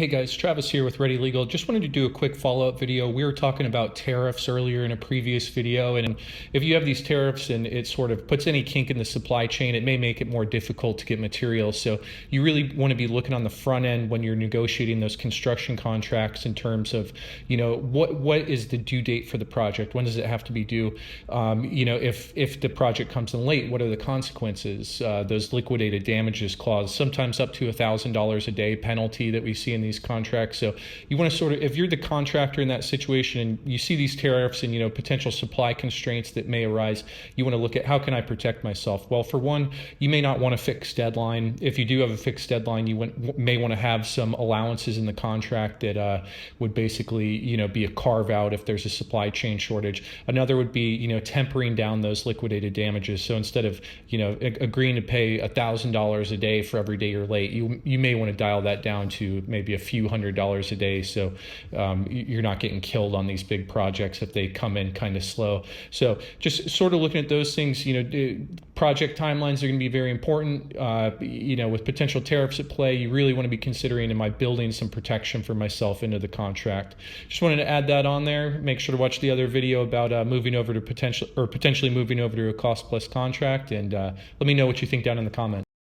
Hey guys, Travis here with Ready Legal. Just wanted to do a quick follow-up video. We were talking about tariffs earlier in a previous video, and if you have these tariffs and it sort of puts any kink in the supply chain, it may make it more difficult to get materials. So you really want to be looking on the front end when you're negotiating those construction contracts in terms of, what is the due date for the project? When does it have to be due? If the project comes in late, what are the consequences? Those liquidated damages clause, sometimes up to $1,000 a day penalty that we see in these contracts. So you want to sort of, if you're the contractor in that situation and you see these tariffs and potential supply constraints that may arise, you want to look at how can I protect myself. Well, for one, you may not want a fixed deadline. If you do have a fixed deadline, you may want to have some allowances in the contract that would basically be a carve out if there's a supply chain shortage. Another would be tempering down those liquidated damages. So instead of agreeing to pay $1,000 a day for every day you're late, you may want to dial that down to maybe a few $100s a day, so you're not getting killed on these big projects if they come in kind of slow. So just sort of looking at those things, project timelines are going to be very important. With potential tariffs at play, you really want to be considering, am I building some protection for myself into the contract? Just wanted to add that on there. Make sure to watch the other video about potentially moving over to a cost plus contract, and let me know what you think down in the comments.